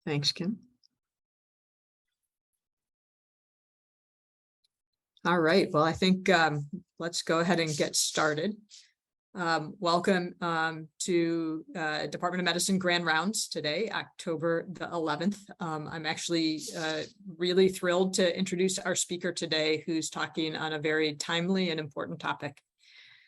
Thanks, Kim. All right, well, I think let's go ahead and get started. Welcome to Department of Medicine Grand Rounds today, October the 11th. I'm actually really thrilled to introduce our speaker today, who's talking on a very timely and important topic.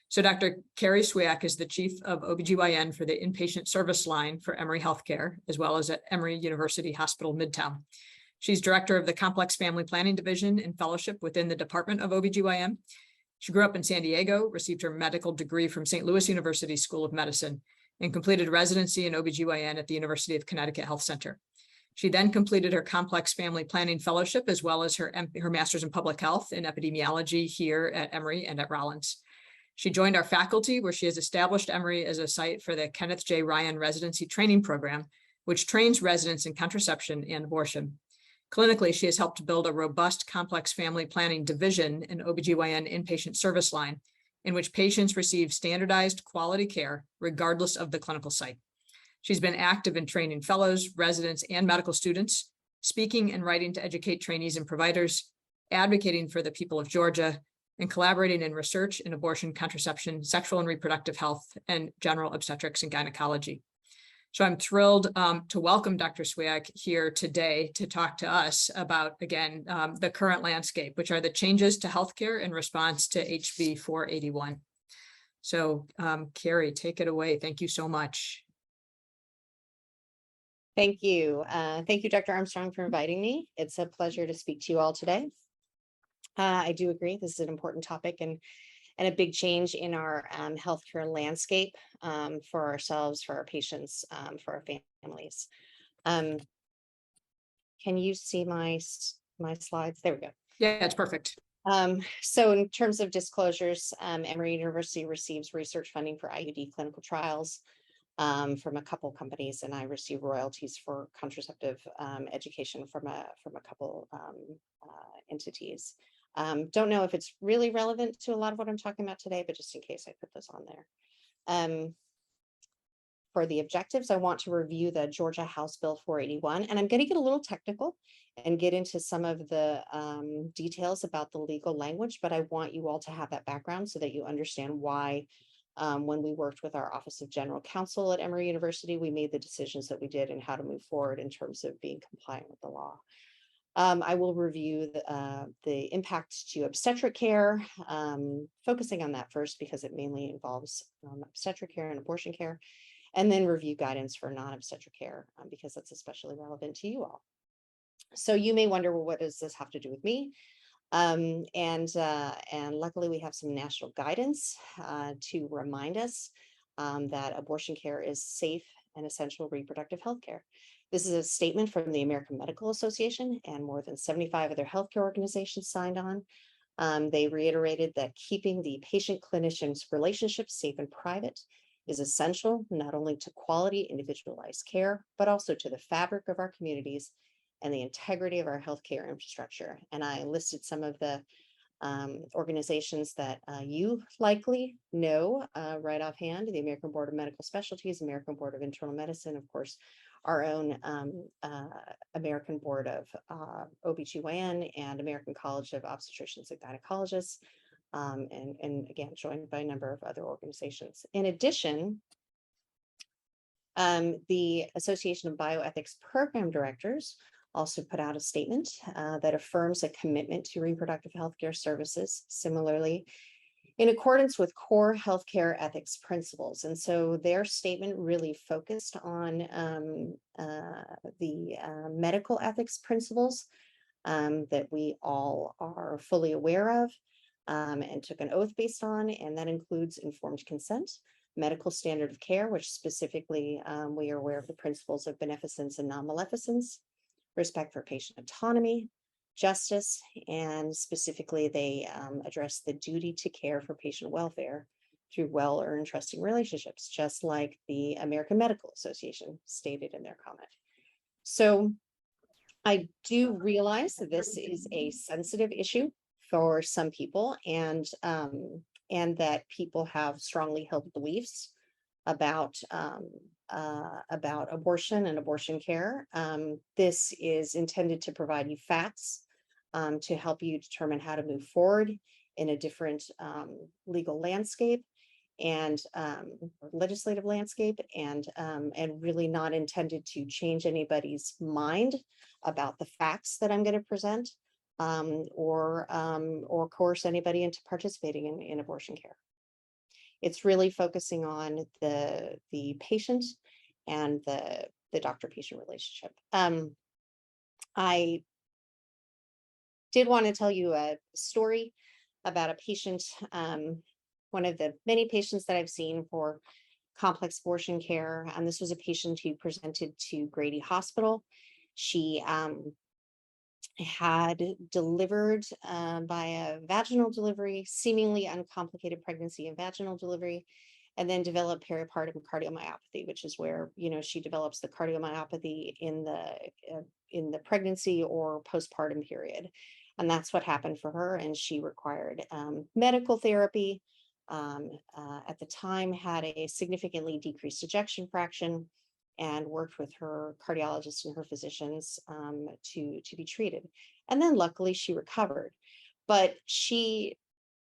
So Dr. Carrie Cwiak is the Chief of OBGYN for the Inpatient Service Line for Emory Healthcare, as well as at Emory University Hospital Midtown. She's Director of the Complex Family Planning Division and Fellowship within the Department of OBGYN. She grew up in San Diego, received her medical degree from St. Louis University School of Medicine, and completed residency in OBGYN at the University of Connecticut Health Center. She then completed her Complex Family Planning Fellowship, as well as her Master's in Public Health and Epidemiology here at Emory and at Rollins. She joined our faculty, where she has established Emory as a site for the Kenneth J. Ryan Residency Training Program, which trains residents in contraception and abortion. Clinically, she has helped build a robust complex family planning division in OBGYN inpatient service line, in which patients receive standardized quality care regardless of the clinical site. She's been active in training fellows, residents, and medical students, speaking and writing to educate trainees and providers, advocating for the people of Georgia, and collaborating in research in abortion, contraception, sexual and reproductive health, and general obstetrics and gynecology. So I'm thrilled to welcome Dr. Cwiak here today to talk to us about, again, the current landscape, which are the changes to healthcare in response to HB481. So Carrie, take it away. Thank you so much. Thank you. Thank you, Dr. Armstrong, for inviting me. It's a pleasure to speak to you all today. I do agree this is an important topic and a big change in our healthcare landscape for ourselves, for our patients, for our families. Can you see my slides? There we go. Yeah, it's perfect. So in terms of disclosures, Emory University receives research funding for IUD clinical trials from a couple companies, and I receive royalties for contraceptive education from a couple entities. Don't know if it's really relevant to a lot of what I'm talking about today, but just in case I put this on there. For the objectives, I want to review the Georgia House Bill 481, and I'm going to get a little technical and get into some of the details about the legal language, but I want you all to have that background so that you understand why when we worked with our Office of General Counsel at Emory University, we made the decisions that we did and how to move forward in terms of being compliant with the law. I will review the impact to obstetric care, focusing on that first because it mainly involves obstetric care and abortion care, and then review guidance for non-obstetric care because that's especially relevant to you all. So you may wonder, well, what does this have to do with me? And luckily we have some national guidance to remind us that abortion care is safe and essential reproductive health care. This is a statement from the American Medical Association, and more than 75 other healthcare organizations signed on. They reiterated that keeping the patient-clinician's relationship safe and private is essential not only to quality individualized care, but also to the fabric of our communities and the integrity of our healthcare infrastructure. And I listed some of the organizations that you likely know right offhand: the American Board of Medical Specialties, American Board of Internal Medicine, of course, our own American Board of OBGYN, and American College of Obstetricians and Gynecologists, and again, joined by a number of other organizations. In addition, the Association of Bioethics Program Directors also put out a statement that affirms a commitment to reproductive healthcare services, similarly in accordance with core healthcare ethics principles. And so their statement really focused on the medical ethics principles that we all are fully aware of and took an oath based on, and that includes informed consent, medical standard of care, which specifically we are aware of the principles of beneficence and non-maleficence, respect for patient autonomy, justice, and specifically they address the duty to care for patient welfare through well-earned trusting relationships, just like the American Medical Association stated in their comment. So I do realize that this is a sensitive issue for some people, and that people have strongly held beliefs about abortion and abortion care. This is intended to provide you facts to help you determine how to move forward in a different legal landscape and legislative landscape, and really not intended to change anybody's mind about the facts that I'm going to present, or coerce anybody into participating in abortion care. It's really focusing on the patient and the doctor-patient relationship. I did want to tell you a story about a patient, one of the many patients that I've seen for complex abortion care. And this was a patient who presented to Grady Hospital. She had delivered by a vaginal delivery, seemingly uncomplicated pregnancy and vaginal delivery, and then developed peripartum cardiomyopathy, which is where, you know, she develops the cardiomyopathy in the pregnancy or postpartum period. And that's what happened for her. And she required medical therapy. At the time, had a significantly decreased ejection fraction, and worked with her cardiologist and her physicians to be treated. And then luckily she recovered, but she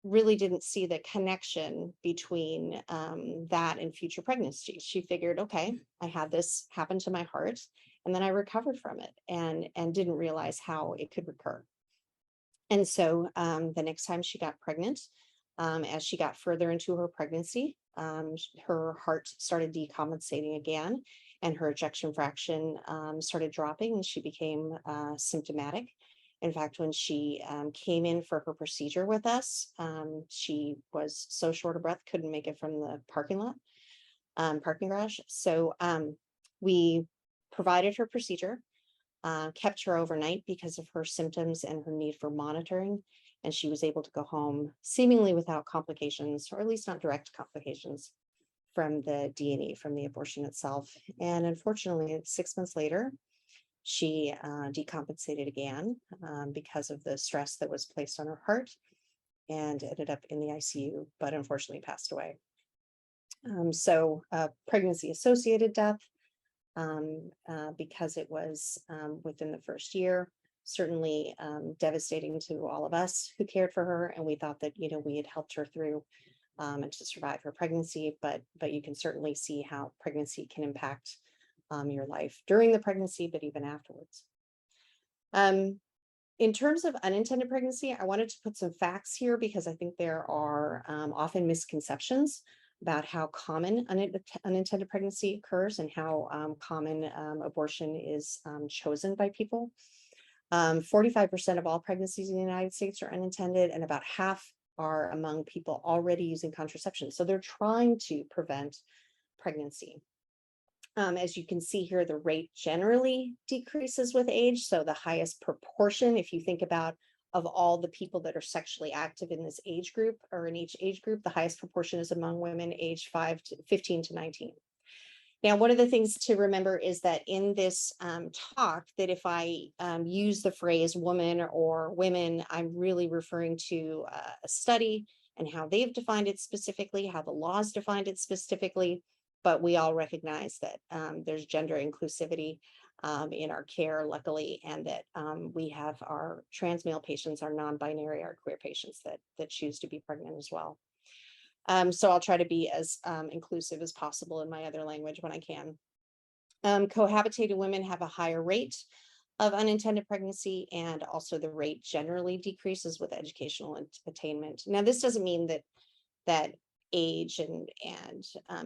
really didn't see the connection between that and future pregnancies. She figured, okay, I had this happen to my heart, and then I recovered from it, and didn't realize how it could recur. And so the next time she got pregnant, as she got further into her pregnancy, her heart started decompensating again, and her ejection fraction started dropping, and she became symptomatic. In fact, when she came in for her procedure with us, she was so short of breath, couldn't make it from the parking garage. So we provided her procedure, kept her overnight because of her symptoms and her need for monitoring. And she was able to go home seemingly without complications, or at least not direct complications from the D&E, from the abortion itself. And unfortunately, 6 months later, she decompensated again because of the stress that was placed on her heart, and ended up in the ICU, but unfortunately passed away. So pregnancy-associated death, because it was within the first year, certainly devastating to all of us who cared for her. And we thought that, you know, we had helped her through and to survive her pregnancy, but you can certainly see how pregnancy can impact your life during the pregnancy, but even afterwards. In terms of unintended pregnancy, I wanted to put some facts here because I think there are often misconceptions about how common unintended pregnancy occurs, and how common abortion is chosen by people. 45% of all pregnancies in the United States are unintended, and about half are among people already using contraception. So they're trying to prevent pregnancy. As you can see here, the rate generally decreases with age. So the highest proportion, if you think about of all the people that are sexually active in this age group, or in each age group, the highest proportion is among women aged 15 to 19. Now, one of the things to remember is that in this talk, that if I use the phrase woman or women, I'm really referring to a study and how they've defined it specifically, how the laws defined it specifically. But we all recognize that there's gender inclusivity in our care, luckily, and that we have our trans male patients, our non-binary, our queer patients that choose to be pregnant as well. So I'll try to be as inclusive as possible in my other language when I can. Cohabitated women have a higher rate of unintended pregnancy, and also the rate generally decreases with educational attainment. Now, this doesn't mean that age and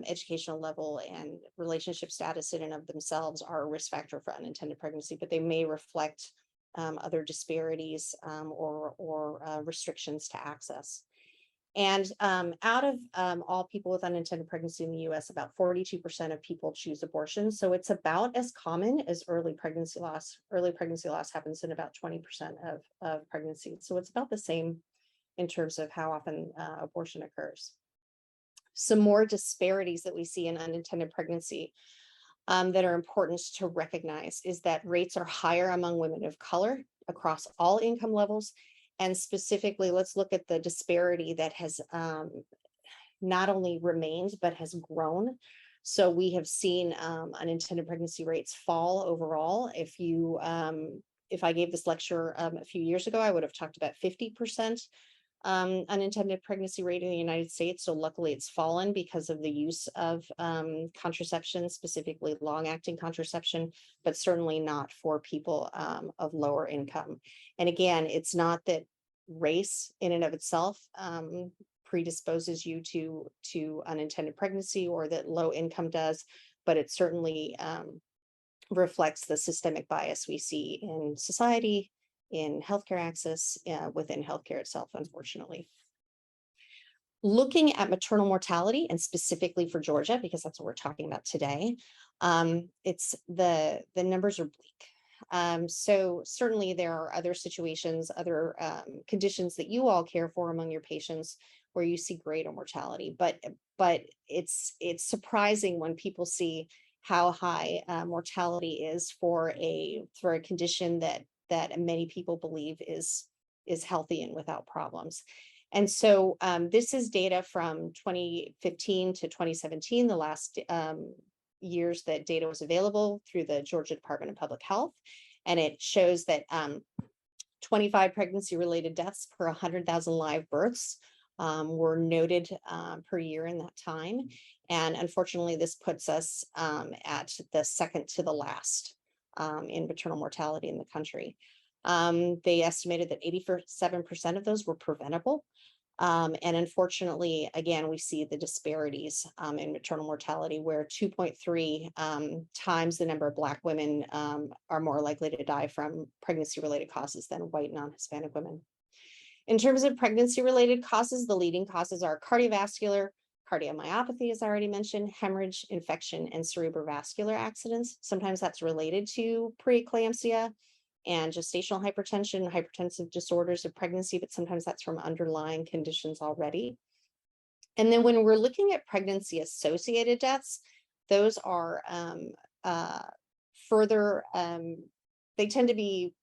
educational level and relationship status in and of themselves are a risk factor for unintended pregnancy, but they may reflect other disparities or restrictions to access. And out of all people with unintended pregnancy in the US, about 42% of people choose abortion. So it's about as common as early pregnancy loss. Early pregnancy loss happens in about 20% of pregnancies. So it's about the same in terms of how often abortion occurs. Some more disparities that we see in unintended pregnancy that are important to recognize is that rates are higher among women of color across all income levels. And specifically, let's look at the disparity that has not only remained, but has grown So we have seen unintended pregnancy rates fall overall. If I gave this lecture a few years ago, I would have talked about 50% unintended pregnancy rate in the United States. So luckily it's fallen because of the use of contraception, specifically long-acting contraception, but certainly not for people of lower income. And again, it's not that race in and of itself predisposes you to unintended pregnancy, or that low income does, but it certainly reflects the systemic bias we see in society, in healthcare access, within healthcare itself, unfortunately. Looking at maternal mortality, and specifically for Georgia, because that's what we're talking about today, it's the numbers are bleak. So certainly there are other situations, other conditions that you all care for among your patients where you see greater mortality, but it's surprising when people see how high mortality is for a condition that many people believe is healthy and without problems. And so this is data from 2015 to 2017, the last years that data was available through the Georgia Department of Public Health. And it shows that 25 pregnancy-related deaths per 100,000 live births were noted per year in that time. And unfortunately, this puts us at the second to the last in maternal mortality in the country. They estimated that 87% of those were preventable. And unfortunately, again, we see the disparities in maternal mortality, where 2.3 times the number of Black women are more likely to die from pregnancy-related causes than white non-Hispanic women. In terms of pregnancy-related causes, the leading causes are cardiovascular, cardiomyopathy, as I already mentioned, hemorrhage, infection, and cerebrovascular accidents. Sometimes that's related to preeclampsia and gestational hypertension, hypertensive disorders of pregnancy, but sometimes that's from underlying conditions already. And then when we're looking at pregnancy-associated deaths, those are they tend to be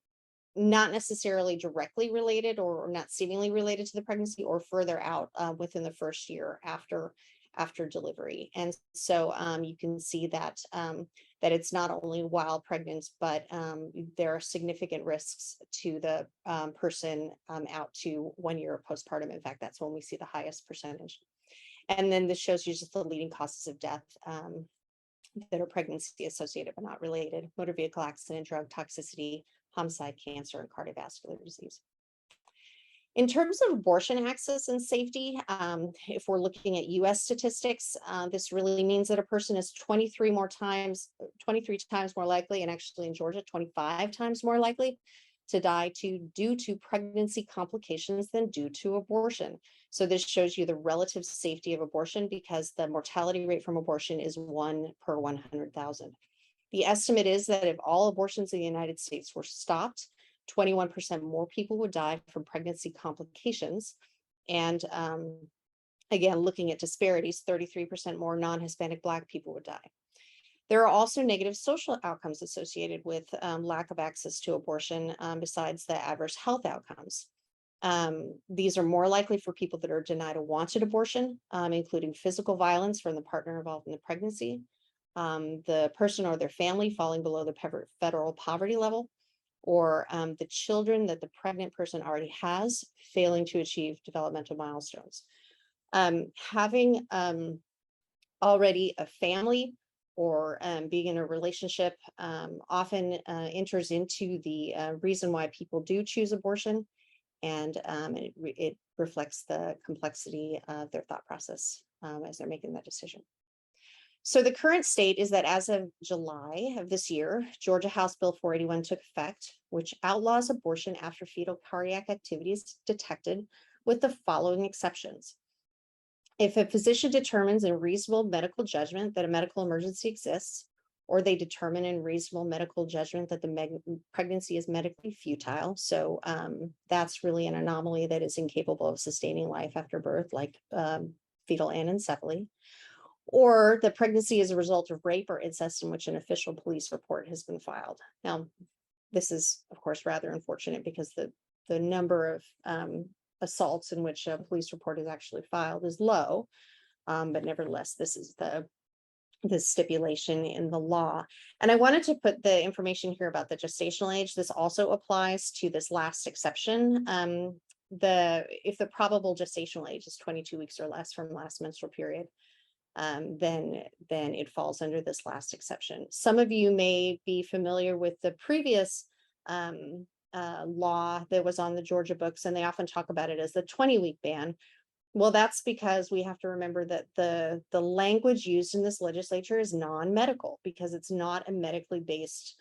not necessarily directly related or not seemingly related to the pregnancy, or further out within the first year after delivery. And so you can see that that it's not only while pregnant, but there are significant risks to the person out to 1 year of postpartum. In fact, that's when we see the highest percentage. And then this shows you just the leading causes of death that are pregnancy associated but not related: motor vehicle accident, drug toxicity, homicide, cancer, and cardiovascular disease. In terms of abortion access and safety, if we're looking at US statistics, this really means that a person is 23 times more likely, and actually in Georgia, 25 times more likely to die due to pregnancy complications than due to abortion. So this shows you the relative safety of abortion, because the mortality rate from abortion is 1 per 100,000. The estimate is that if all abortions in the United States were stopped, 21% more people would die from pregnancy complications. And again, looking at disparities, 33% more non-Hispanic Black people would die. There are also negative social outcomes associated with lack of access to abortion, besides the adverse health outcomes. These are more likely for people that are denied a wanted abortion, including physical violence from the partner involved in the pregnancy, the person or their family falling below the federal poverty level, or the children that the pregnant person already has failing to achieve developmental milestones. Having already a family or being in a relationship often enters into the reason why people do choose abortion, and it reflects the complexity of their thought process as they're making that decision. So the current state is that as of July of this year, Georgia House Bill 481 took effect, which outlaws abortion after fetal cardiac activity is detected, with the following exceptions. If a physician determines in reasonable medical judgment that a medical emergency exists, or they determine in reasonable medical judgment that the pregnancy is medically futile, so that's really an anomaly that is incapable of sustaining life after birth, like fetal anencephaly, or the pregnancy is a result of rape or incest in which an official police report has been filed. Now, this is, of course, rather unfortunate, because the number of assaults in which a police report is actually filed is low, but nevertheless, this is the stipulation in the law. And I wanted to put the information here about the gestational age. This also applies to this last exception. If the probable gestational age is 22 weeks or less from last menstrual period, then it falls under this last exception. Some of you may be familiar with the previous law that was on the Georgia books, and they often talk about it as the 20-week ban. Well, that's because we have to remember that the language used in this legislature is non-medical, because it's not a medically based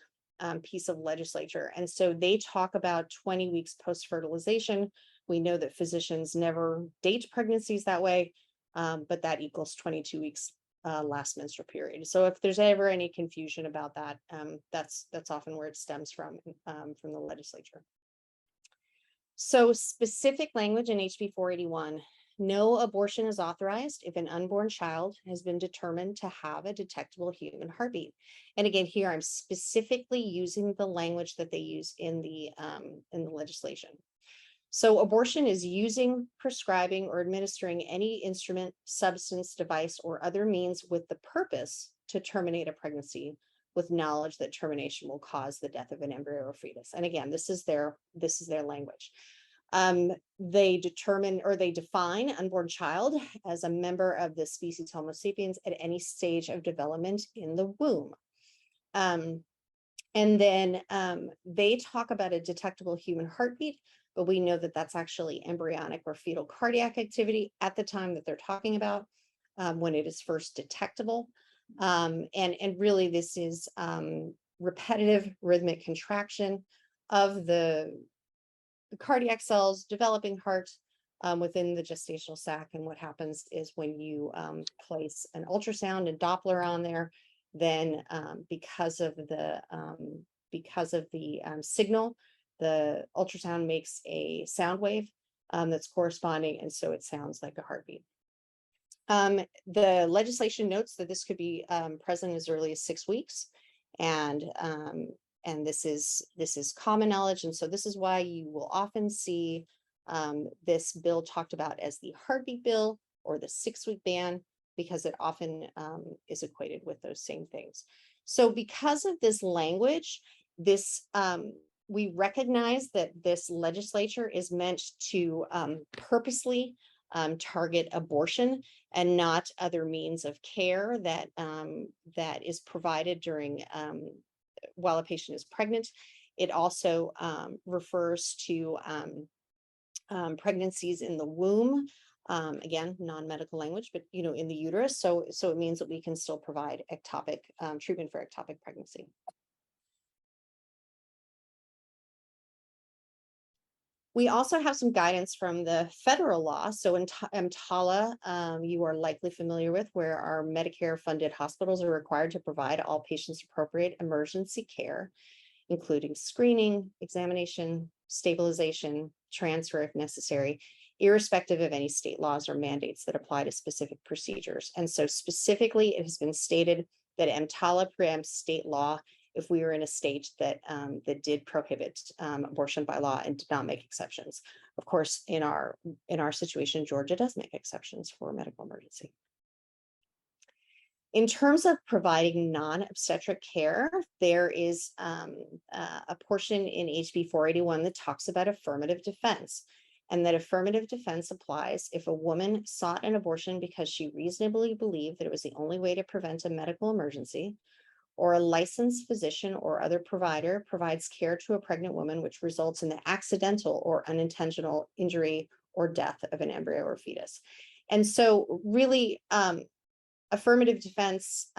piece of legislature. And so they talk about 20 weeks post-fertilization. We know that physicians never date pregnancies that way, but that equals 22 weeks last menstrual period. So if there's ever any confusion about that, that's often where it stems from the legislature. So specific language in HB481. No abortion is authorized if an unborn child has been determined to have a detectable human heartbeat. And again, here I'm specifically using the language that they use in the legislation. So abortion is using, prescribing, or administering any instrument, substance, device, or other means with the purpose to terminate a pregnancy with knowledge that termination will cause the death of an embryo or fetus. And again, this is their language. They determine, or they define unborn child as a member of the species Homo sapiens at any stage of development in the womb. And then they talk about a detectable human heartbeat, but we know that that's actually embryonic or fetal cardiac activity at the time that they're talking about, when it is first detectable. And really this is repetitive rhythmic contraction of the cardiac cells, developing heart within the gestational sac. And what happens is when you place an ultrasound and Doppler on there, then because of the signal, the ultrasound makes a sound wave that's corresponding, and so it sounds like a heartbeat. The legislation notes that this could be present as early as 6 weeks, and this is common knowledge, and so this is why you will often see this bill talked about as the heartbeat bill or the 6-week ban, because it often is equated with those same things. So because of this language, we recognize that this legislature is meant to purposely target abortion and not other means of care that is provided during while a patient is pregnant. It also refers to pregnancies in the womb. Again, non-medical language, but in the uterus. So it means that we can still provide ectopic treatment for ectopic pregnancy. We also have some guidance from the federal law. So in EMTALA, you are likely familiar with, where our Medicare-funded hospitals are required to provide all patients appropriate emergency care, including screening, examination, stabilization, transfer if necessary, irrespective of any state laws or mandates that apply to specific procedures. And so specifically, it has been stated that EMTALA preempts state law if we were in a state that did prohibit abortion by law and did not make exceptions. Of course, in our situation, Georgia does make exceptions for medical emergency. In terms of providing non-obstetric care, there is a portion in HB 481 that talks about affirmative defense, and that affirmative defense applies if a woman sought an abortion because she reasonably believed that it was the only way to prevent a medical emergency, or a licensed physician or other provider provides care to a pregnant woman which results in the accidental or unintentional injury or death of an embryo or fetus. And so really, affirmative defense,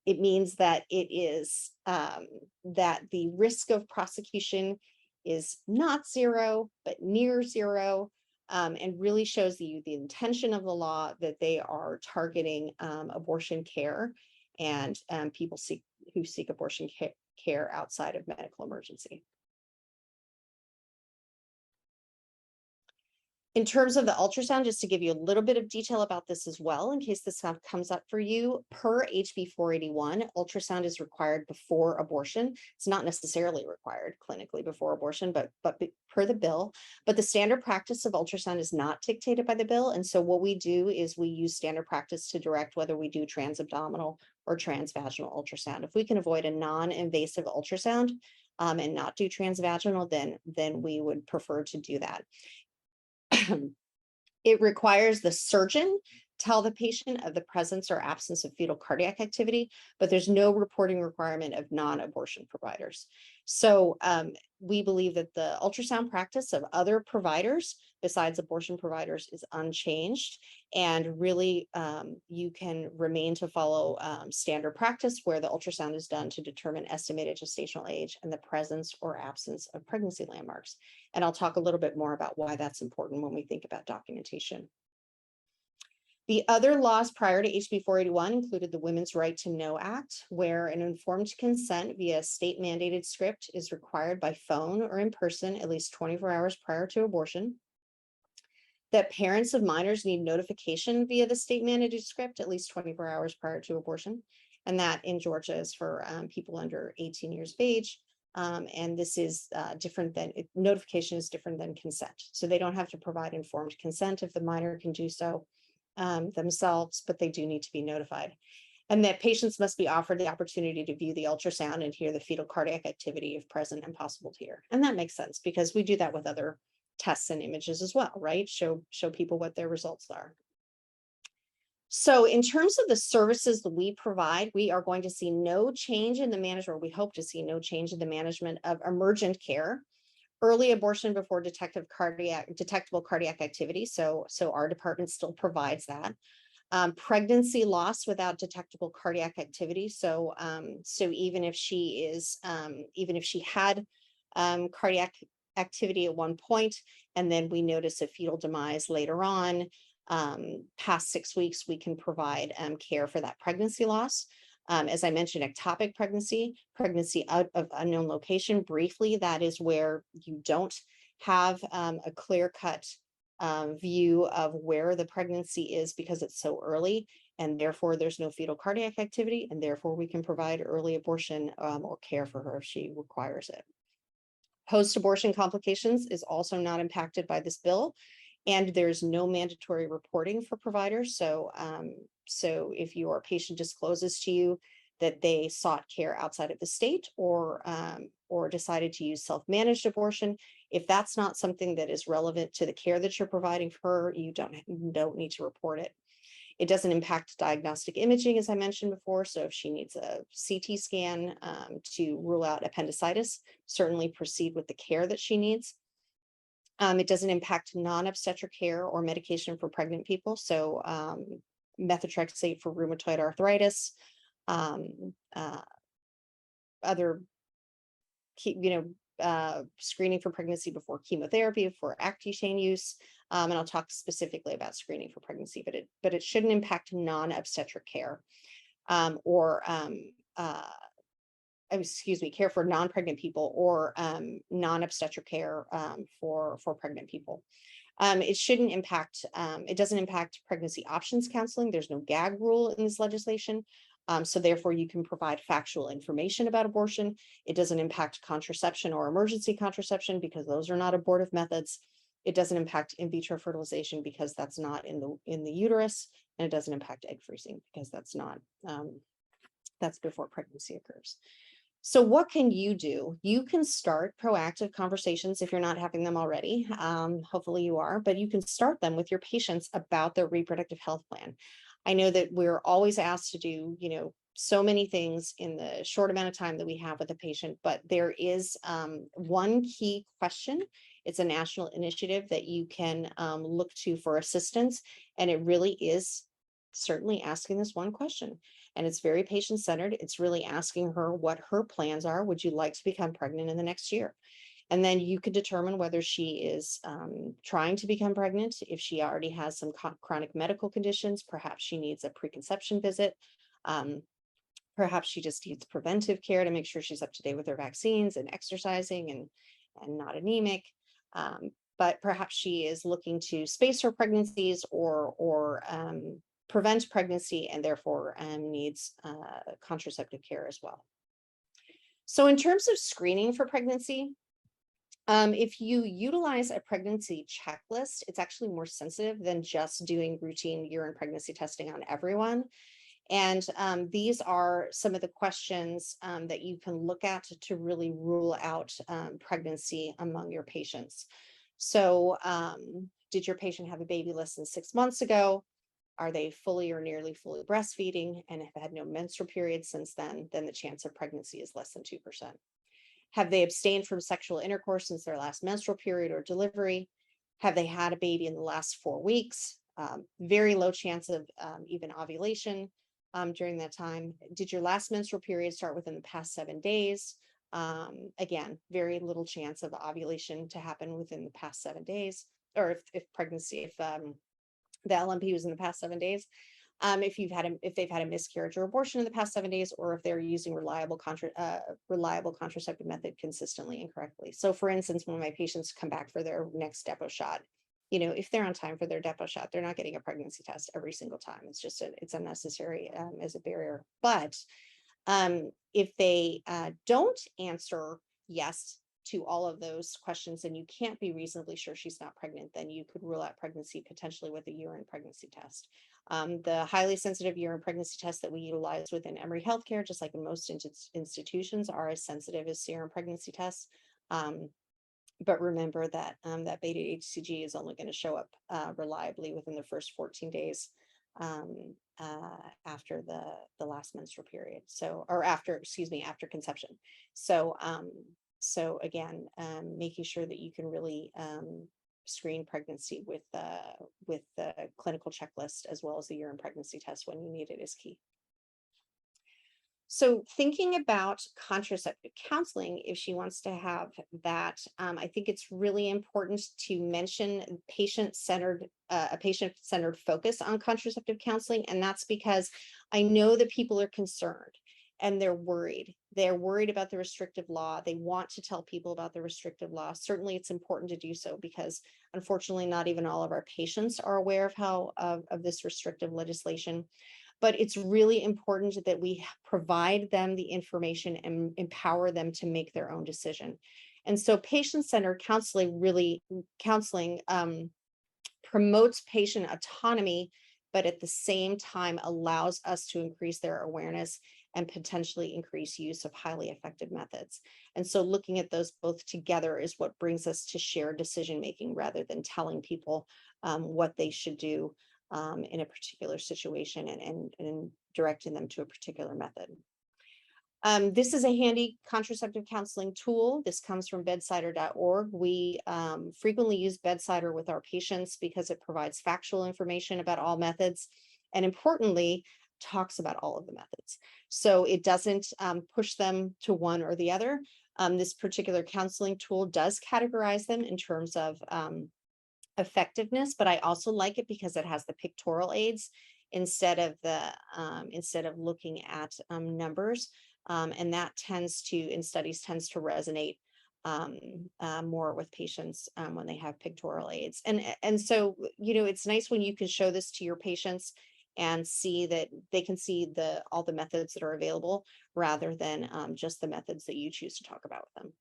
it means that it is that the risk of prosecution is not zero, but near zero, and really shows the intention of the law, that they are targeting abortion care and people who seek abortion care outside of medical emergency. In terms of the ultrasound, just to give you a little bit of detail about this as well, in case this comes up for you, per HB481, ultrasound is required before abortion. It's not necessarily required clinically before abortion, but per the bill. But the standard practice of ultrasound is not dictated by the bill. And so what we do is we use standard practice to direct whether we do transabdominal or transvaginal ultrasound. If we can avoid a non-invasive ultrasound and not do transvaginal, then we would prefer to do that. It requires the surgeon tell the patient of the presence or absence of fetal cardiac activity, but there's no reporting requirement of non-abortion providers. So we believe that the ultrasound practice of other providers besides abortion providers is unchanged, and really you can remain to follow standard practice where the ultrasound is done to determine estimated gestational age and the presence or absence of pregnancy landmarks. And I'll talk a little bit more about why that's important when we think about documentation. The other laws prior to HB 481 included the Women's Right to Know Act, where an informed consent via state mandated script is required by phone or in person at least 24 hours prior to abortion. That parents of minors need notification via the state mandated script at least 24 hours prior to abortion. And that in Georgia is for people under 18 years of age. And this is different than, notification is different than consent. So they don't have to provide informed consent if the minor can do so themselves, but they do need to be notified. And that patients must be offered the opportunity to view the ultrasound and hear the fetal cardiac activity if present and possible to hear. And that makes sense because we do that with other tests and images as well, right? Show people what their results are. So in terms of the services that we provide, we are going to see no change in the management, or we hope to see no change in the management of emergent care, early abortion before detectable cardiac activity. So our department still provides that. Pregnancy loss without detectable cardiac activity. So even if she had cardiac activity at one point, and then we notice a fetal demise later on, past 6 weeks, we can provide care for that pregnancy loss. As I mentioned, ectopic pregnancy out of unknown location, briefly, that is where you don't have a clear-cut view of where the pregnancy is because it's so early, and therefore there's no fetal cardiac activity, and therefore we can provide early abortion or care for her if she requires it. Post-abortion complications is also not impacted by this bill, and there's no mandatory reporting for providers. So if your patient discloses to you that they sought care outside of the state or decided to use self-managed abortion, if that's not something that is relevant to the care that you're providing for her, you don't need to report it. It doesn't impact diagnostic imaging, as I mentioned before. So if she needs a CT scan to rule out appendicitis, certainly proceed with the care that she needs. It doesn't impact non-obstetric care or medication for pregnant people. So methotrexate for rheumatoid arthritis, other, screening for pregnancy before chemotherapy, for Accutane use. And I'll talk specifically about screening for pregnancy, but it shouldn't impact non-obstetric care care for non-pregnant people or non-obstetric care for pregnant people. It shouldn't impact, it doesn't impact pregnancy options counseling. There's no gag rule in this legislation. So therefore you can provide factual information about abortion. It doesn't impact contraception or emergency contraception because those are not abortive methods. It doesn't impact in vitro fertilization because that's not in the uterus, and it doesn't impact egg freezing because that's not, that's before pregnancy occurs. So what can you do? You can start proactive conversations if you're not having them already. Hopefully you are, but you can start them with your patients about their reproductive health plan. I know that we're always asked to do, so many things in the short amount of time that we have with a patient, but there is one key question. It's a national initiative that you can look to for assistance, and it really is certainly asking this one question. And it's very patient-centered. It's really asking her what her plans are. Would you like to become pregnant in the next year? And then you could determine whether she is trying to become pregnant. If she already has some chronic medical conditions, perhaps she needs a preconception visit. Perhaps she just needs preventive care to make sure she's up to date with her vaccines and exercising and not anemic. but perhaps she is looking to space her pregnancies or prevent pregnancy and therefore needs contraceptive care as well. So in terms of screening for pregnancy, if you utilize a pregnancy checklist, it's actually more sensitive than just doing routine urine pregnancy testing on everyone. And these are some of the questions that you can look at to really rule out pregnancy among your patients. So did your patient have a baby less than 6 months ago? Are they fully or nearly fully breastfeeding? And if they had no menstrual period since then the chance of pregnancy is less than 2%. Have they abstained from sexual intercourse since their last menstrual period or delivery? Have they had a baby in the last 4 weeks? Very low chance of even ovulation during that time. Did your last menstrual period start within the past 7 days? Again, very little chance of ovulation to happen within the past 7 days, or if the LMP was in the past 7 days. If they've had a miscarriage or abortion in the past 7 days, or if they're using reliable contraceptive method consistently and correctly. So for instance, when my patients come back for their next depot shot, if they're on time for their depot shot, they're not getting a pregnancy test every single time. It's just it's unnecessary as a barrier. But if they don't answer yes to all of those questions, and you can't be reasonably sure she's not pregnant, then you could rule out pregnancy potentially with a urine pregnancy test. The highly sensitive urine pregnancy test that we utilize within Emory Healthcare, just like in most institutions, are as sensitive as serum pregnancy tests. But remember that that beta HCG is only going to show up reliably within the first 14 days after the last menstrual period. So, or after conception. So again, making sure that you can really screen pregnancy with the clinical checklist as well as the urine pregnancy test when you need it is key. So thinking about contraceptive counseling, if she wants to have that, I think it's really important to mention a patient-centered focus on contraceptive counseling. And that's because I know that people are concerned and they're worried. They're worried about the restrictive law. They want to tell people about the restrictive law. Certainly it's important to do so because unfortunately not even all of our patients are aware of this restrictive legislation. But it's really important that we provide them the information and empower them to make their own decision. And so patient-centered counseling promotes patient autonomy, but at the same time allows us to increase their awareness and potentially increase use of highly effective methods. And so looking at those both together is what brings us to shared decision-making rather than telling people what they should do in a particular situation and directing them to a particular method. This is a handy contraceptive counseling tool. This comes from bedsider.org. We frequently use Bedsider with our patients because it provides factual information about all methods and importantly, talks about all of the methods. So it doesn't push them to one or the other. This particular counseling tool does categorize them in terms of effectiveness, but I also like it because it has the pictorial aids instead of looking at numbers, and that in studies tends to resonate more with patients when they have pictorial aids. And so it's nice when you can show this to your patients and see that they can see all the methods that are available rather than just the methods that you choose to talk about with them.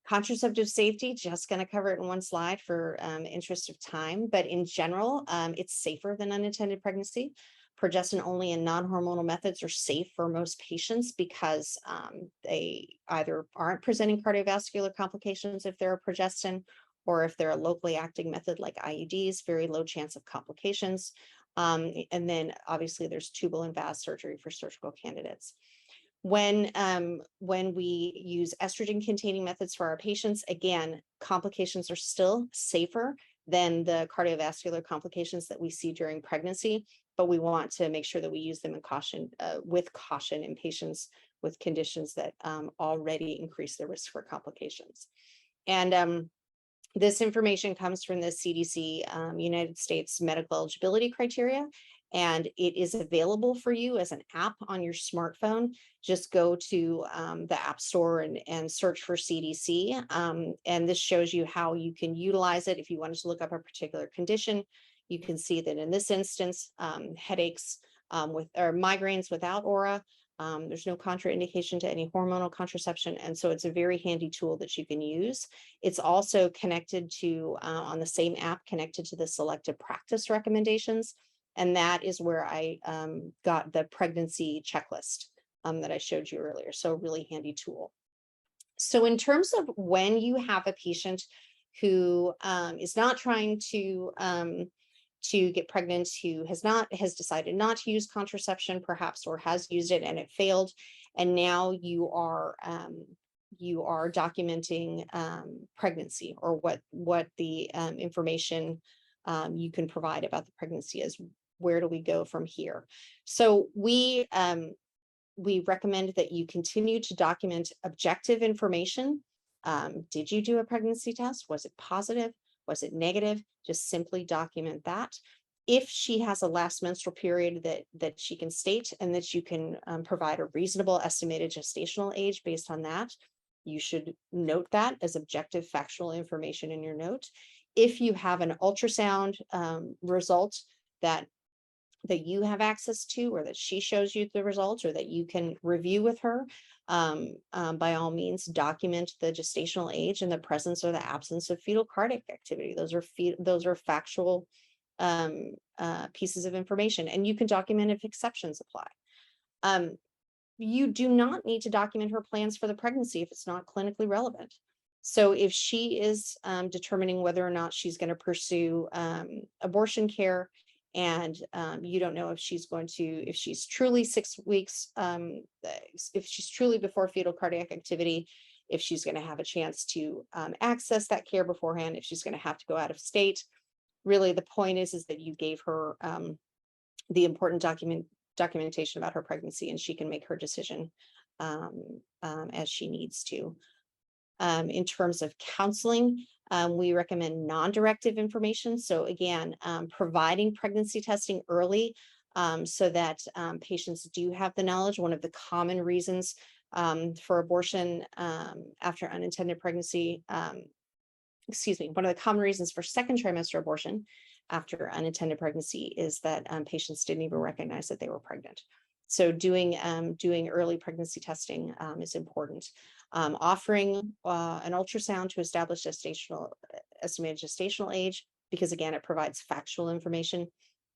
Contraceptive safety, just going to cover it in one slide for interest of time, but in general, it's safer than unintended pregnancy. Progestin only and non-hormonal methods are safe for most patients because they either aren't presenting cardiovascular complications if they're a progestin, or if they're a locally acting method like IUDs, very low chance of complications. And then obviously there's tubal and vas surgery for surgical candidates. When we use estrogen containing methods for our patients, again, complications are still safer than the cardiovascular complications that we see during pregnancy, but we want to make sure that we use them with caution in patients with conditions that already increase the risk for complications. And this information comes from the CDC United States medical eligibility criteria. and it is available for you as an app on your smartphone. Just go to the App Store and search for CDC. And this shows you how you can utilize it. If you wanted to look up a particular condition, you can see that in this instance, headaches or migraines without aura. There's no contraindication to any hormonal contraception. And so it's a very handy tool that you can use. It's also connected to, on the same app, connected to the selective practice recommendations. And that is where I got the pregnancy checklist that I showed you earlier. So a really handy tool. So in terms of when you have a patient who is not trying to get pregnant, who has decided not to use contraception perhaps, or has used it and it failed, and now you are documenting pregnancy, or what the information you can provide about the pregnancy is. Where do we go from here? So we recommend that you continue to document objective information. Did you do a pregnancy test? Was it positive? Was it negative? Just simply document that. If she has a last menstrual period that she can state, and that you can provide a reasonable estimated gestational age based on that, you should note that as objective factual information in your note. If you have an ultrasound result that you have access to, or that she shows you the results, or that you can review with her, by all means, document the gestational age and the presence or the absence of fetal cardiac activity. Those are factual pieces of information, and you can document if exceptions apply. You do not need to document her plans for the pregnancy if it's not clinically relevant. So if she is determining whether or not she's going to pursue abortion care, and you don't know if she's truly 6 weeks, if she's truly before fetal cardiac activity, if she's going to have a chance to access that care beforehand, if she's going to have to go out of state. Really, the point is that you gave her the important documentation about her pregnancy, and she can make her decision as she needs to. In terms of counseling, we recommend non-directive information. So again, providing pregnancy testing early so that patients do have the knowledge. One of the common reasons for abortion after unintended pregnancy, one of the common reasons for second trimester abortion after unintended pregnancy is that patients didn't even recognize that they were pregnant. So doing early pregnancy testing is important. Offering an ultrasound to establish estimated gestational age, because again, it provides factual information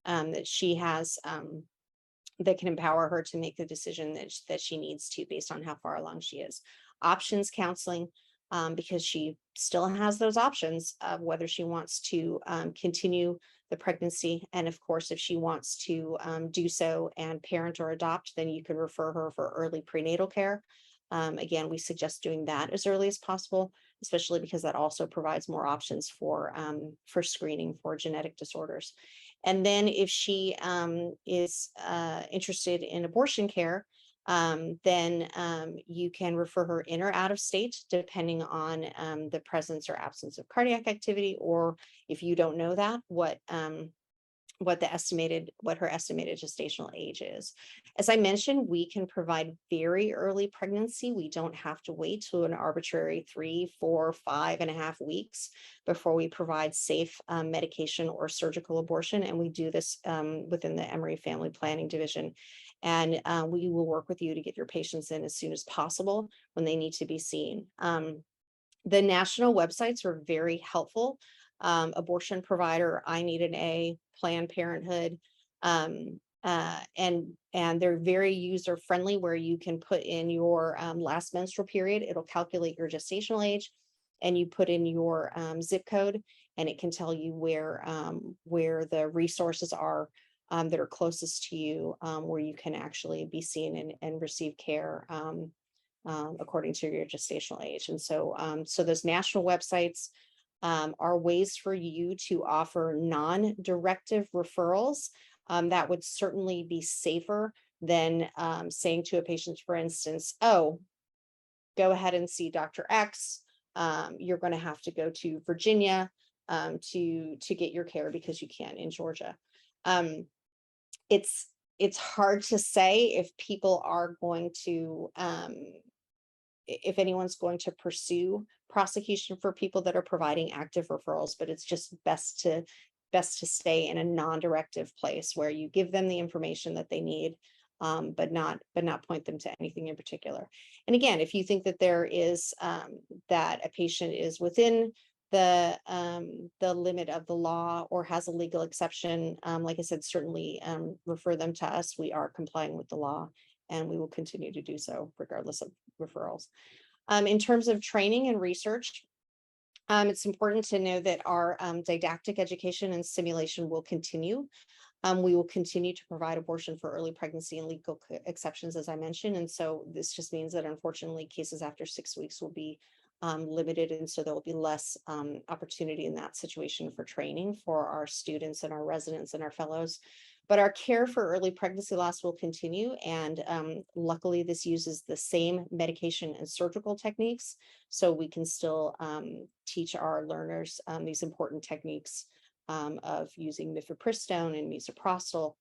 that she has that can empower her to make the decision that she needs to based on how far along she is. Options counseling, because she still has those options of whether she wants to continue the pregnancy. And of course, if she wants to do so and parent or adopt, then you can refer her for early prenatal care. Again, we suggest doing that as early as possible, especially because that also provides more options for screening for genetic disorders. And then if she is interested in abortion care, then you can refer her in or out of state, depending on the presence or absence of cardiac activity, or if you don't know that, what her estimated gestational age is. As I mentioned, we can provide very early pregnancy. We don't have to wait to an arbitrary 3, 4, 5.5 weeks before we provide safe medication or surgical abortion. And we do this within the Emory Family Planning Division. And we will work with you to get your patients in as soon as possible when they need to be seen. The national websites are very helpful. Abortion provider, I Need an A, Planned Parenthood, and they're very user friendly, where you can put in your last menstrual period. It'll calculate your gestational age, and you put in your zip code, and it can tell you where the resources are that are closest to you, where you can actually be seen and receive care according to your gestational age. And so those national websites are ways for you to offer non-directive referrals. That would certainly be safer than saying to a patient, for instance, oh, go ahead and see Dr. X. You're going to have to go to Virginia to get your care because you can't in Georgia. it's hard to say if people are going to, if anyone's going to pursue prosecution for people that are providing active referrals, but it's just best to stay in a non-directive place where you give them the information that they need, but not point them to anything in particular. And again, if you think that there is that a patient is within the limit of the law or has a legal exception, like I said, certainly refer them to us. We are complying with the law, and we will continue to do so regardless of referrals. In terms of training and research, it's important to know that our didactic education and simulation will continue. We will continue to provide abortion for early pregnancy and legal exceptions, as I mentioned. And so this just means that unfortunately cases after 6 weeks will be limited. And so there will be less opportunity in that situation for training for our students and our residents and our fellows. But our care for early pregnancy loss will continue. And luckily, this uses the same medication and surgical techniques. So we can still teach our learners these important techniques of using mifepristone and misoprostol,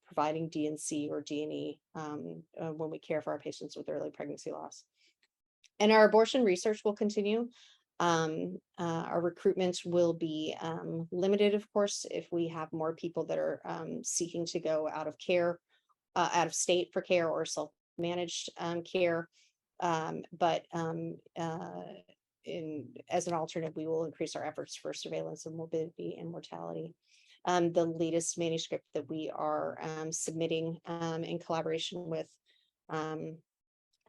providing DNC or D&E when we care for our patients with early pregnancy loss. And our abortion research will continue. Our recruitment will be limited, of course, if we have more people that are seeking to go out of care, out of state for care or self-managed care. But as an alternative, we will increase our efforts for surveillance of morbidity and mortality. The latest manuscript that we are submitting in collaboration with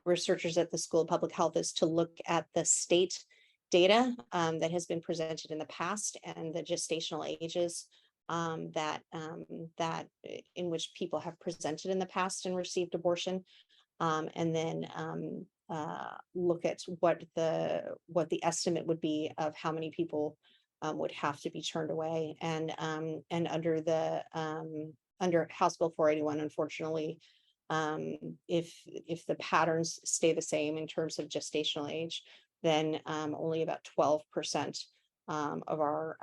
researchers at the School of Public Health is to look at the state data that has been presented in the past and the gestational ages that in which people have presented in the past and received abortion, and then look at what the estimate would be of how many people would have to be turned away. And under the under House Bill 481, unfortunately, if the patterns stay the same in terms of gestational age, then only about 12% of our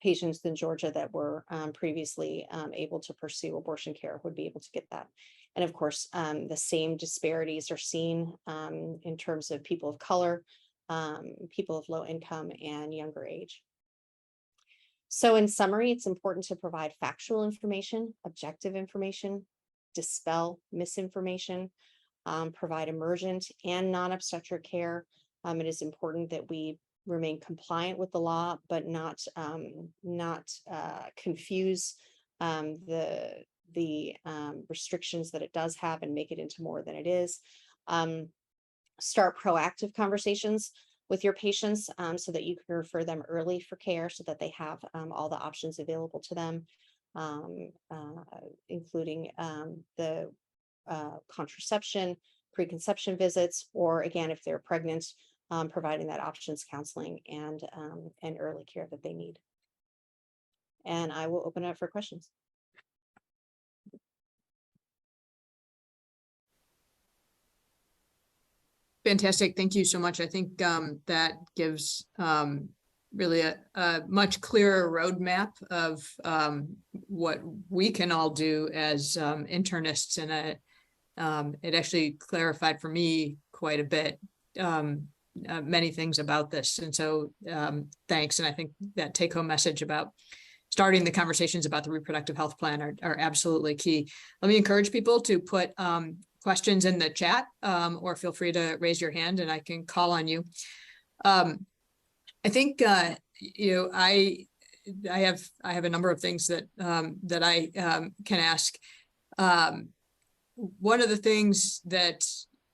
patients in Georgia that were previously able to pursue abortion care would be able to get that. And of course, the same disparities are seen in terms of people of color, people of low income, and younger age. So in summary, it's important to provide factual information, objective information, dispel misinformation, provide emergent and non-obstetric care. It is important that we remain compliant with the law, but not confuse the restrictions that it does have and make it into more than it is. Start proactive conversations with your patients so that you can refer them early for care so that they have all the options available to them, including the contraception, preconception visits, or again, if they're pregnant, providing that options counseling and early care that they need. And I will open it up for questions. Fantastic. Thank you so much. I think that gives really a much clearer roadmap of what we can all do as internists, and it actually clarified for me quite a bit many things about this. And so thanks. And I think that take-home message about starting the conversations about the reproductive health plan are absolutely key. Let me encourage people to put questions in the chat, or feel free to raise your hand and I can call on you. I think I have a number of things that I can ask. One of the things that,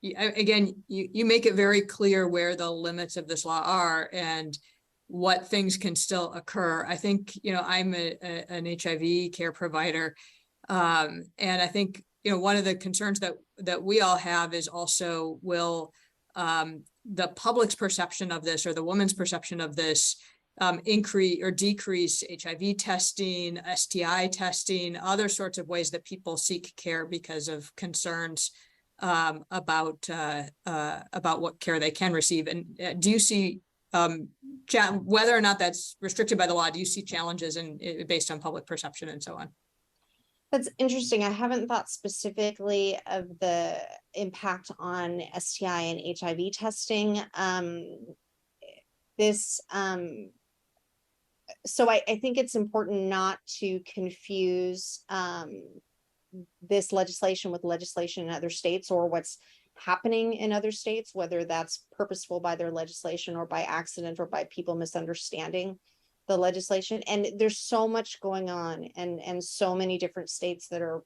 again, you make it very clear where the limits of this law are and what things can still occur. I think, I'm an HIV care provider, and I think, one of the concerns that we all have is also, will the public's perception of this or the woman's perception of this increase or decrease HIV testing, STI testing, other sorts of ways that people seek care because of concerns about what care they can receive. And do you see, whether or not that's restricted by the law, do you see challenges based on public perception and so on? That's interesting. I haven't thought specifically of the impact on STI and HIV testing. So I think it's important not to confuse this legislation with legislation in other states, or what's happening in other states, whether that's purposeful by their legislation or by accident or by people misunderstanding the legislation. And there's so much going on, and so many different states that are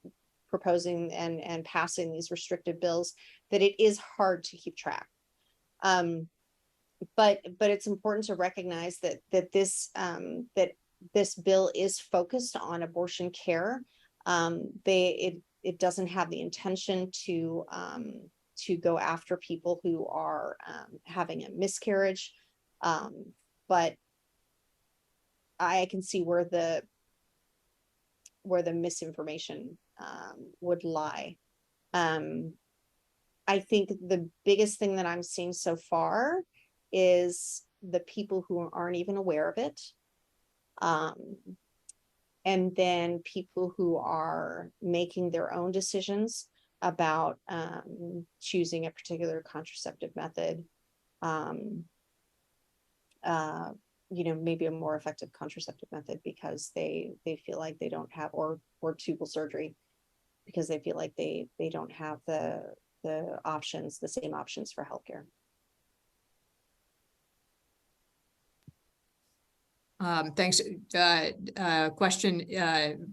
proposing and passing these restrictive bills, that it is hard to keep track. But it's important to recognize that this bill is focused on abortion care. It doesn't have the intention to go after people who are having a miscarriage, but I can see where the misinformation would lie. I think the biggest thing that I'm seeing so far is the people who aren't even aware of it. And then people who are making their own decisions about choosing a particular contraceptive method, maybe a more effective contraceptive method because they feel like they don't have, or tubal surgery because they feel like they don't have the options, the same options for healthcare. Thanks.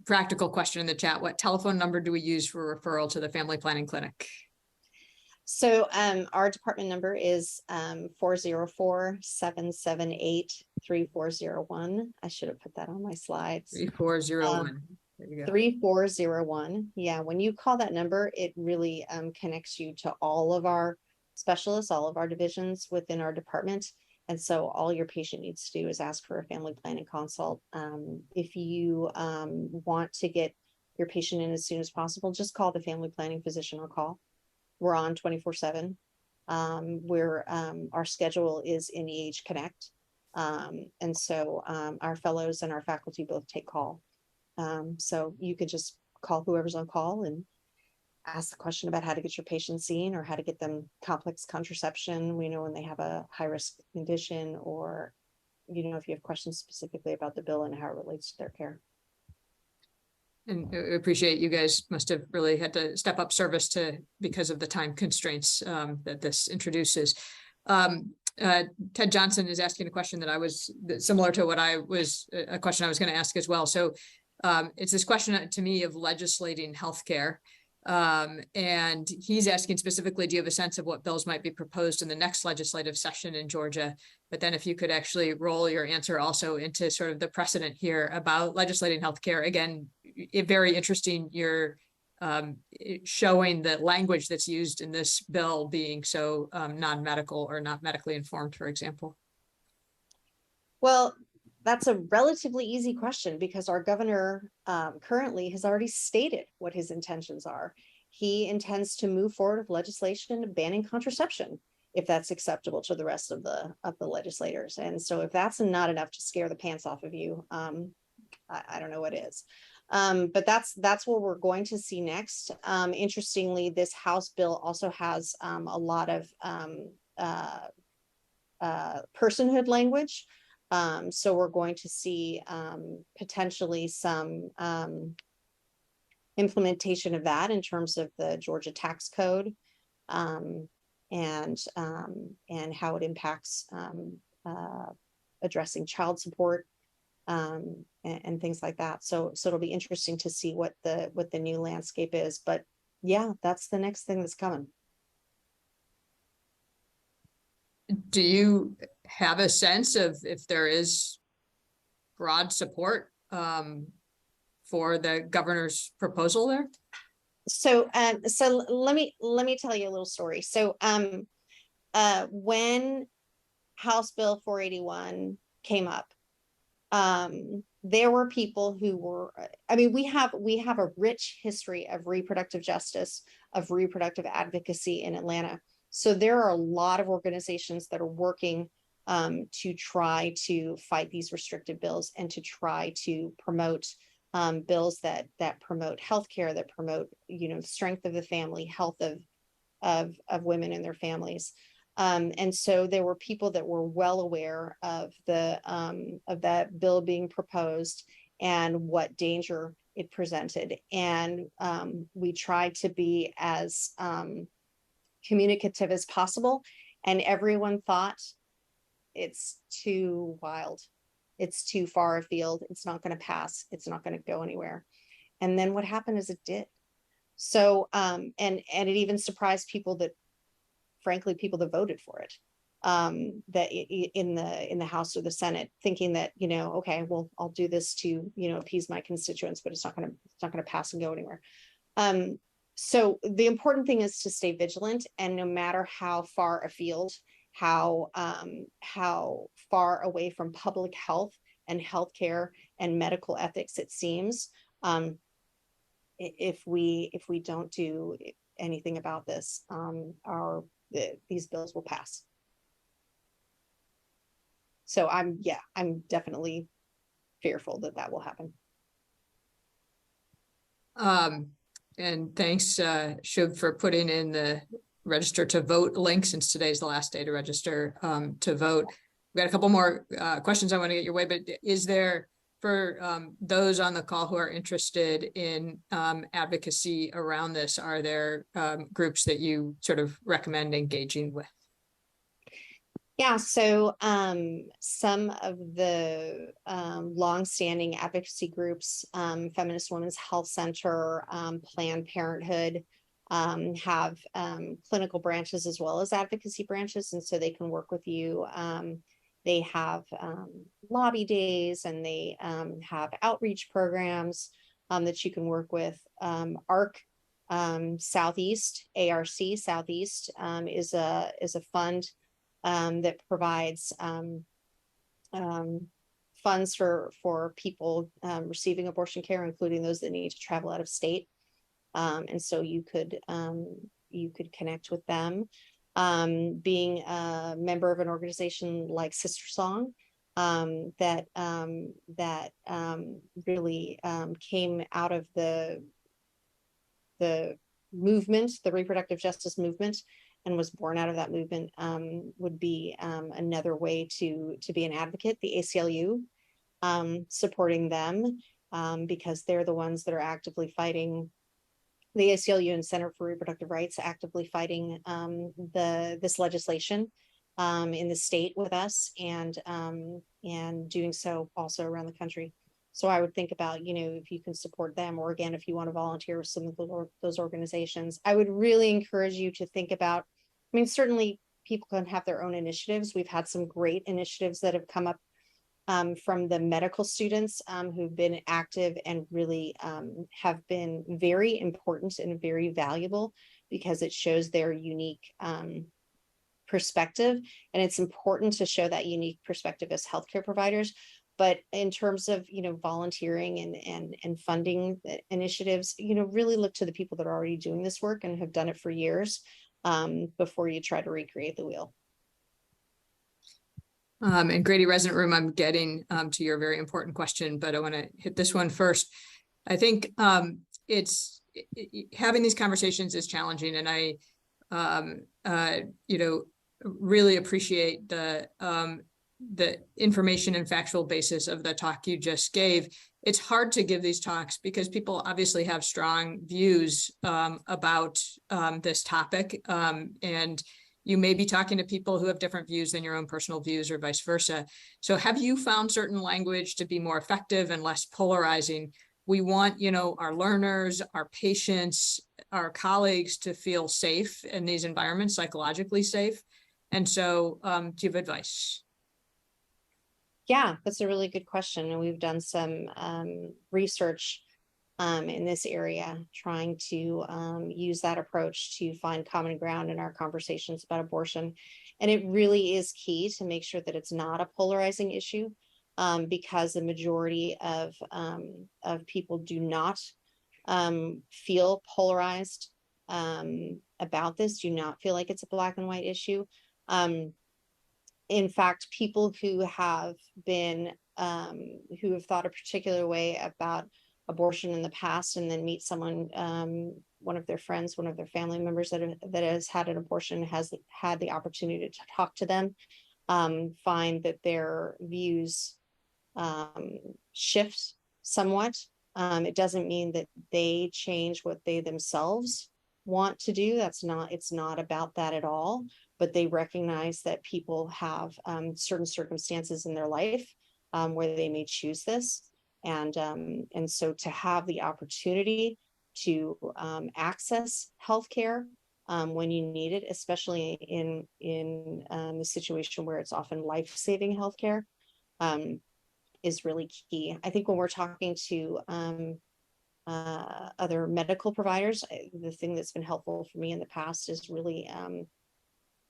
Practical question in the chat. What telephone number do we use for referral to the family planning clinic? So our department number is 404-778-3401. I should have put that on my slides. 3401. There you go. 3401. Yeah, when you call that number, it really connects you to all of our specialists, all of our divisions within our department. And so all your patient needs to do is ask for a family planning consult. If you want to get your patient in as soon as possible, just call the family planning physician or call. We're on 24/7. Our schedule is in EH Connect. And so our fellows and our faculty both take call. So you could just call whoever's on call and ask the question about how to get your patient seen or how to get them complex contraception. We know when they have a high risk condition, or, if you have questions specifically about the bill and how it relates to their care. And I appreciate you guys must have really had to step up service because of the time constraints that this introduces. Ted Johnson is asking a question similar to a question I was going to ask as well. So it's this question to me of legislating healthcare. And he's asking specifically, do you have a sense of what bills might be proposed in the next legislative session in Georgia? But then if you could actually roll your answer also into sort of the precedent here about legislating healthcare. Again, very interesting. You're showing the language that's used in this bill being so non-medical or not medically informed, for example. Well, that's a relatively easy question because our governor currently has already stated what his intentions are. He intends to move forward with legislation banning contraception if that's acceptable to the rest of the legislators. And so if that's not enough to scare the pants off of you, I don't know what is. But that's what we're going to see next. Interestingly, this House bill also has a lot of personhood language. So we're going to see potentially some implementation of that in terms of the Georgia tax code and how it impacts addressing child support and things like that. So it'll be interesting to see what the new landscape is. But yeah, that's the next thing that's coming. Do you have a sense of if there is broad support for the governor's proposal there? So let me tell you a little story. So when House Bill 481 came up, there were people who were, we have a rich history of reproductive justice, of reproductive advocacy in Atlanta. So there are a lot of organizations that are working to try to fight these restrictive bills and to try to promote bills that promote healthcare, that promote, strength of the family, health of women and their families. And so there were people that were well aware of that bill being proposed and what danger it presented. And we tried to be as communicative as possible. And everyone thought, it's too wild. It's too far afield. It's not going to pass. It's not going to go anywhere. And then what happened is it did. So, and it even surprised people that, frankly, people that voted for it, that in the House or the Senate, thinking that, okay, well, I'll do this to, appease my constituents, but it's not going to pass and go anywhere. So the important thing is to stay vigilant, and no matter how far afield, how far away from public health and healthcare and medical ethics it seems, if we don't do anything about this, these bills will pass. So I'm definitely fearful that will happen. And thanks, Shub, for putting in the register to vote link, since today's the last day to register to vote. We've got a couple more questions I want to get your way, but is there, for those on the call who are interested in advocacy around this, are there groups that you sort of recommend engaging with? Yeah, so some of the longstanding advocacy groups, Feminist Women's Health Center, Planned Parenthood, have clinical branches as well as advocacy branches, and so they can work with you. They have lobby days, and they have outreach programs that you can work with. ARC Southeast, ARC Southeast is a fund that provides funds for people receiving abortion care, including those that need to travel out of state. And so you could connect with them. Being a member of an organization like Sister Song, that really came out of the movement, the reproductive justice movement, and was born out of that movement, would be another way to be an advocate. The ACLU, supporting them, because they're the ones that are actively fighting, the ACLU and Center for Reproductive Rights, actively fighting this legislation in the state with us, and doing so also around the country. So I would think about, if you can support them, or again, if you want to volunteer with some of those organizations. I would really encourage you to think about, certainly people can have their own initiatives. We've had some great initiatives that have come up from the medical students who've been active and really have been very important and very valuable, because it shows their unique perspective. And it's important to show that unique perspective as healthcare providers. But in terms of, volunteering and funding initiatives, really look to the people that are already doing this work and have done it for years, before you try to recreate the wheel. And Grady, Resident Room, I'm getting to your very important question, but I want to hit this one first. I think having these conversations is challenging, and I really appreciate the information and factual basis of the talk you just gave. It's hard to give these talks because people obviously have strong views about this topic, and you may be talking to people who have different views than your own personal views, or vice versa. So have you found certain language to be more effective and less polarizing? We want, our learners, our patients, our colleagues to feel safe in these environments, psychologically safe. And so do you have advice? Yeah, that's a really good question. And we've done some research in this area, trying to use that approach to find common ground in our conversations about abortion. And it really is key to make sure that it's not a polarizing issue, because the majority of people do not feel polarized about this, do not feel like it's a black and white issue. In fact, people who have been, who have thought a particular way about abortion in the past and then meet someone, one of their friends, one of their family members that has had an abortion, has had the opportunity to talk to them, find that their views shift somewhat. It doesn't mean that they change what they themselves want to do. It's not about that at all, but they recognize that people have certain circumstances in their life where they may choose this. And so to have the opportunity to access healthcare when you need it, especially in the situation where it's often life-saving healthcare, is really key. I think when we're talking to other medical providers, the thing that's been helpful for me in the past is really,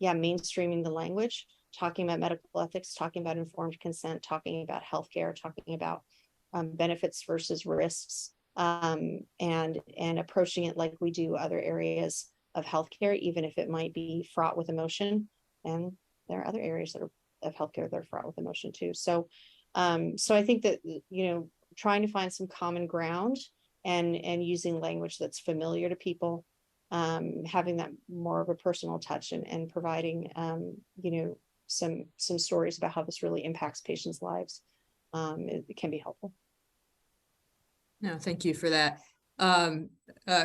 mainstreaming the language, talking about medical ethics, talking about informed consent, talking about healthcare, talking about benefits versus risks, and approaching it like we do other areas of healthcare, even if it might be fraught with emotion. And there are other areas of healthcare that are fraught with emotion too. So I think that, trying to find some common ground and using language that's familiar to people, having that more of a personal touch and providing, some stories about how this really impacts patients' lives, it can be helpful. No, thank you for that.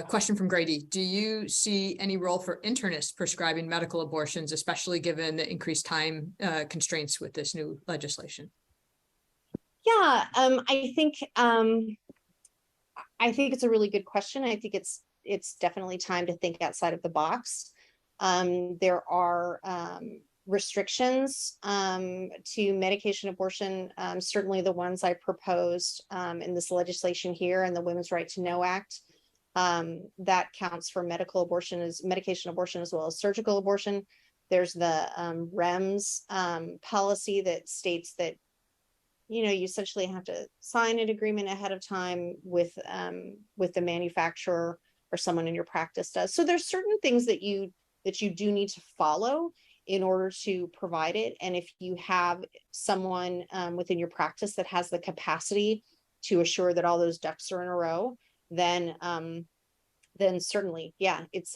Question from Grady. Do you see any role for internists prescribing medical abortions, especially given the increased time constraints with this new legislation? Yeah, I think it's a really good question. I think it's definitely time to think outside of the box. There are restrictions to medication abortion, certainly the ones I proposed in this legislation here and the Women's Right to Know Act. That counts for medication abortion as well as surgical abortion. There's the REMS policy that states that you essentially have to sign an agreement ahead of time with the manufacturer, or someone in your practice does. So there's certain things that you do need to follow in order to provide it. And if you have someone within your practice that has the capacity to assure that all those ducks are in a row, then certainly, yeah, it's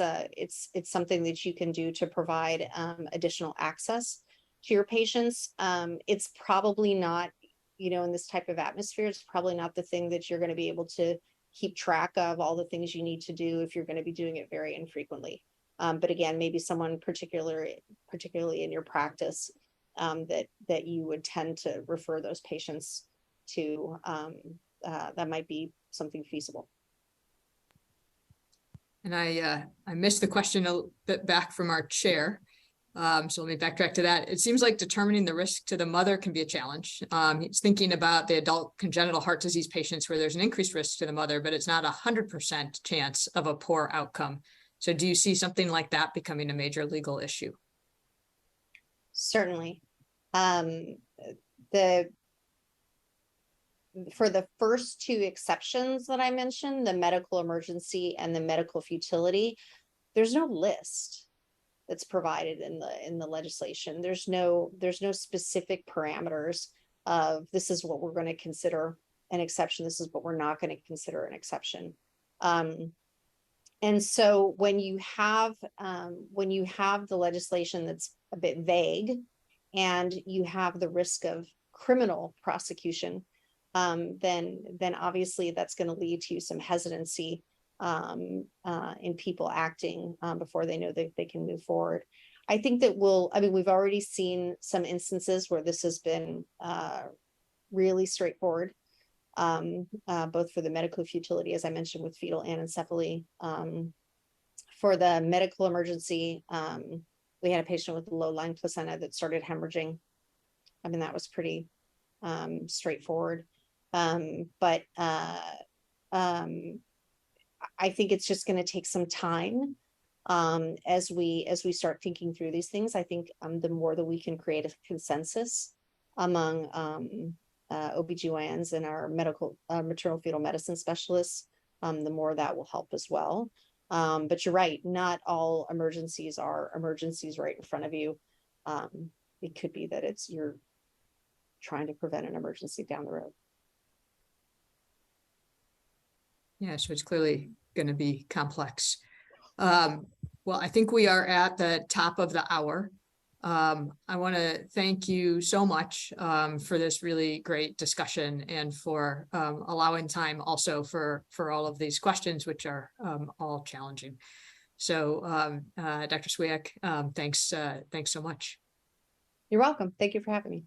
something that you can do to provide additional access to your patients. It's probably not, in this type of atmosphere, it's probably not the thing that you're going to be able to keep track of all the things you need to do if you're going to be doing it very infrequently. But again, maybe someone particularly in your practice that you would tend to refer those patients to, that might be something feasible. And I missed the question a bit back from our chair. So let me backtrack to that. It seems like determining the risk to the mother can be a challenge. He's thinking about the adult congenital heart disease patients where there's an increased risk to the mother, but it's not 100% chance of a poor outcome. So do you see something like that becoming a major legal issue? Certainly. For the first two exceptions that I mentioned, the medical emergency and the medical futility, there's no list that's provided in the legislation. There's no specific parameters of this is what we're going to consider an exception. This is what we're not going to consider an exception. And so when you have the legislation that's a bit vague, and you have the risk of criminal prosecution, then obviously that's going to lead to some hesitancy in people acting before they know that they can move forward. I think that we've already seen some instances where this has been really straightforward, both for the medical futility, as I mentioned, with fetal anencephaly. For the medical emergency, we had a patient with low-lying placenta that started hemorrhaging. That was pretty straightforward. But I think it's just going to take some time as we start thinking through these things. I think the more that we can create a consensus among OBGYNs and our maternal fetal medicine specialists, the more that will help as well. But you're right, not all emergencies are emergencies right in front of you. It could be that you're trying to prevent an emergency down the road. Yeah, so it's clearly going to be complex. Well, I think we are at the top of the hour. I want to thank you so much for this really great discussion and for allowing time also for all of these questions, which are all challenging. So, Dr. Cwiak, thanks so much. You're welcome. Thank you for having me.